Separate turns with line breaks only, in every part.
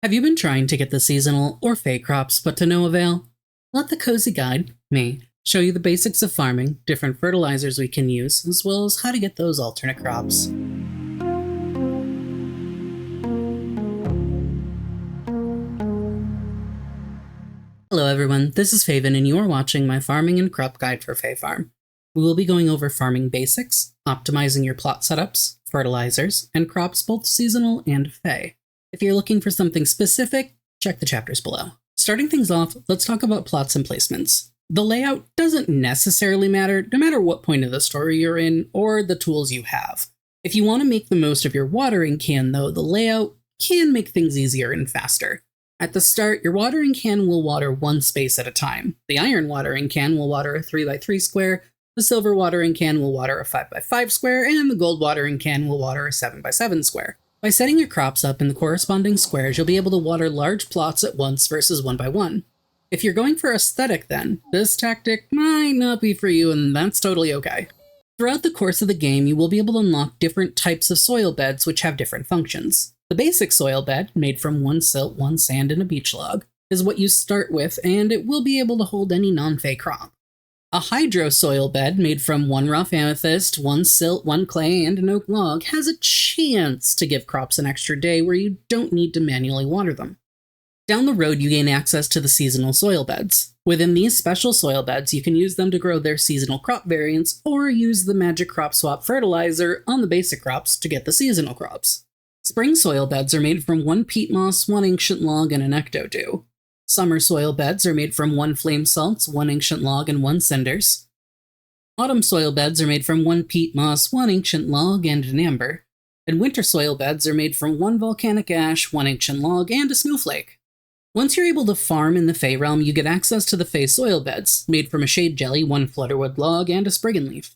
Have you been trying to get the seasonal or Fae crops but to no avail? Let the cozy guide, me, show you the basics of farming, different fertilizers we can use, as well as how to get those alternate crops. Hello everyone, this is Faevyn and you are watching my farming and crop guide for Fae Farm. We will be going over farming basics, optimizing your plot setups, fertilizers, and crops both seasonal and Fae. If you're looking for something specific, check the chapters below. Starting things off, let's talk about plots and placements. The layout doesn't necessarily matter, no matter what point of the story you're in or the tools you have. If you want to make the most of your watering can though, the layout can make things easier and faster. At the start, your watering can will water one space at a time. The iron watering can will water a 3x3 square, the silver watering can will water a 5x5 square, and the gold watering can will water a 7x7 square. By setting your crops up in the corresponding squares, you'll be able to water large plots at once versus one by one. If you're going for aesthetic then, this tactic might not be for you and that's totally okay. Throughout the course of the game, you will be able to unlock different types of soil beds which have different functions. The basic soil bed, made from one silt, one sand, and a beach log, is what you start with and it will be able to hold any non-Fae crop. A hydro soil bed made from one rough amethyst, one silt, one clay, and an oak log has a chance to give crops an extra day where you don't need to manually water them. Down the road, you gain access to the seasonal soil beds. Within these special soil beds, you can use them to grow their seasonal crop variants or use the magic crop swap fertilizer on the basic crops to get the seasonal crops. Spring soil beds are made from one peat moss, one ancient log, and an ecto-dew. Summer soil beds are made from one flame salts, one ancient log, and one cinders. Autumn soil beds are made from one peat moss, one ancient log, and an amber. And winter soil beds are made from one volcanic ash, one ancient log, and a snowflake. Once you're able to farm in the Fae realm, you get access to the Fae soil beds, made from a shade jelly, one flutterwood log, and a spriggan leaf.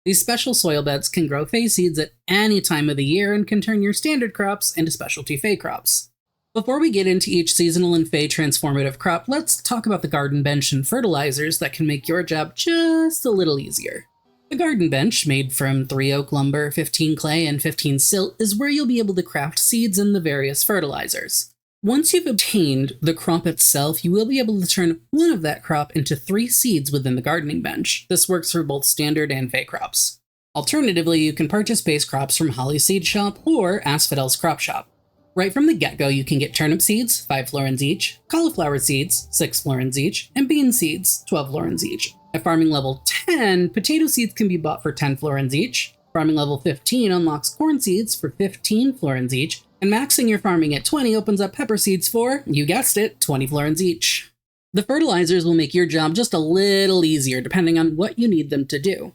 These special soil beds can grow Fae seeds at any time of the year and can turn your standard crops into specialty Fae crops. Before we get into each seasonal and Fae transformative crop, let's talk about the garden bench and fertilizers that can make your job just a little easier. The garden bench, made from 3 oak lumber, 15 clay, and 15 silt, is where you'll be able to craft seeds and the various fertilizers. Once you've obtained the crop itself, you will be able to turn one of that crop into 3 seeds within the gardening bench. This works for both standard and Fae crops. Alternatively, you can purchase base crops from Holly's Seed Shop or Asphodel's Crop Shop. Right from the get-go, you can get turnip seeds, 5 florins each, cauliflower seeds, 6 florins each, and bean seeds, 12 florins each. At farming level 10, potato seeds can be bought for 10 florins each. Farming level 15 unlocks corn seeds for 15 florins each, and maxing your farming at 20 opens up pepper seeds for, you guessed it, 20 florins each. The fertilizers will make your job just a little easier depending on what you need them to do.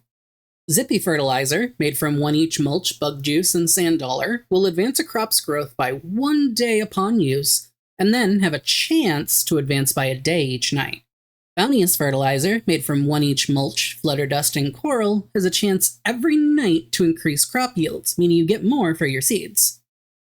Zippy Fertilizer, made from 1 each mulch, bug juice, and sand dollar, will advance a crop's growth by 1 day upon use, and then have a chance to advance by a day each night. Bounteous Fertilizer, made from 1 each mulch, flutter dust, and coral, has a chance every night to increase crop yields, meaning you get more for your seeds.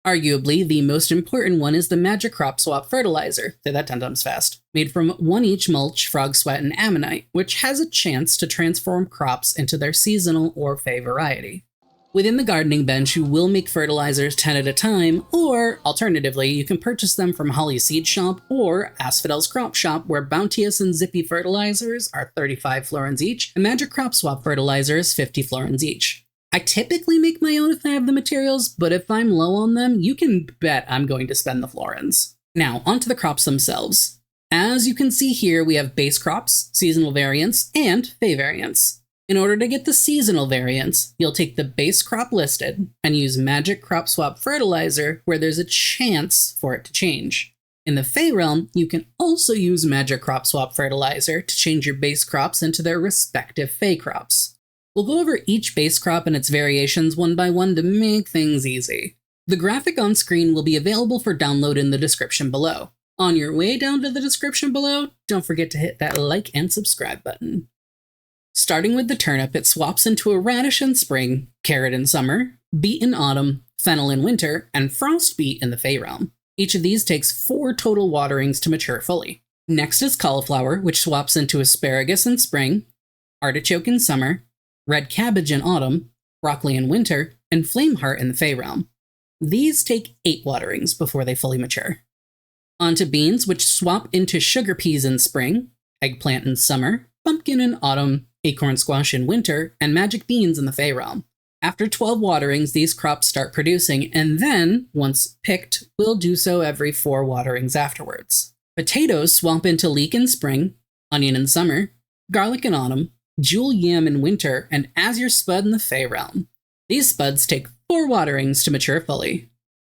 Arguably, the most important one is the Magic Crop Swap Fertilizer, say that 10 times fast, made from 1 each mulch, frog sweat, and ammonite, which has a chance to transform crops into their seasonal or Fae variety. Within the gardening bench, you will make fertilizers 10 at a time, or, alternatively, you can purchase them from Holly's Seed Shop or Asphodel's Crop Shop, where Bounteous and Zippy fertilizers are 35 florins each, and Magic Crop Swap fertilizer is 50 florins each. I typically make my own if I have the materials, but if I'm low on them, you can bet I'm going to spend the florins. Now, onto the crops themselves. As you can see here, we have base crops, seasonal variants, and Fae variants. In order to get the seasonal variants, you'll take the base crop listed and use Magic Crop Swap Fertilizer where there's a chance for it to change. In the Fae realm, you can also use Magic Crop Swap Fertilizer to change your base crops into their respective Fae crops. We'll go over each base crop and its variations one by one to make things easy. The graphic on screen will be available for download in the description below. On your way down to the description below, don't forget to hit that like and subscribe button. Starting with the turnip, it swaps into a radish in spring, carrot in summer, beet in autumn, fennel in winter, and frost beet in the Fae realm. Each of these takes 4 total waterings to mature fully. Next is cauliflower, which swaps into asparagus in spring, artichoke in summer, red cabbage in autumn, broccoli in winter, and flameheart in the Fae realm. These take 8 waterings before they fully mature. On to beans, which swap into sugar peas in spring, eggplant in summer, pumpkin in autumn, acorn squash in winter, and magic beans in the Fey realm. After 12 waterings, these crops start producing, and then, once picked, will do so every 4 waterings afterwards. Potatoes swamp into leek in spring, onion in summer, garlic in autumn, jewel yam in winter, and azure spud in the Fey realm. These spuds take 4 waterings to mature fully.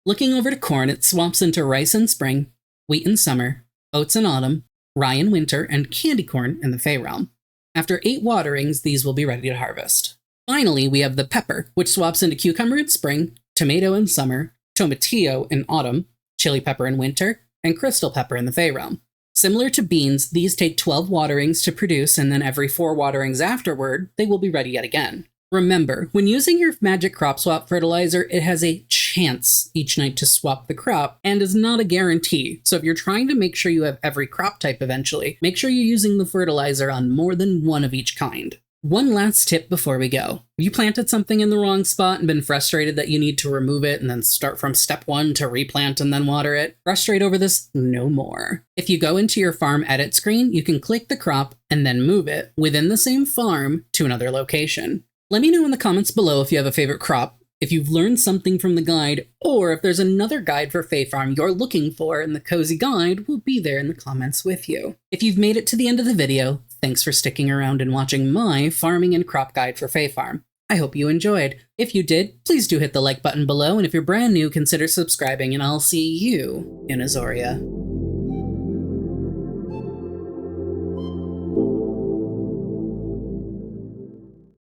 Looking over to corn, it swamps into rice in spring, wheat in summer, oats in autumn, rye in winter, and candy corn in the Fey realm. After 8 waterings, these will be ready to harvest. Finally, we have the pepper, which swaps into cucumber in spring, tomato in summer, tomatillo in autumn, chili pepper in winter, and crystal pepper in the Fey realm. Similar to beans, these take 12 waterings to produce, and then every 4 waterings afterward, they will be ready yet again. Remember, when using your magic crop swap fertilizer, it has a chance each night to swap the crop and is not a guarantee. So if you're trying to make sure you have every crop type eventually, make sure you're using the fertilizer on more than one of each kind. One last tip before we go. Have you planted something in the wrong spot and been frustrated that you need to remove it and then start from step 1 to replant and then water it? Frustrate over this no more. If you go into your farm edit screen, you can click the crop and then move it within the same farm to another location. Let me know in the comments below if you have a favorite crop, if you've learned something from the guide, or if there's another guide for Fey Farm you're looking for, and the cozy guide will be there in the comments with you. If you've made it to the end of the video, thanks for sticking around and watching my farming and crop guide for Fey Farm. I hope you enjoyed. If you did, please do hit the like button below, and if you're brand new, consider subscribing, and I'll see you in Azoria.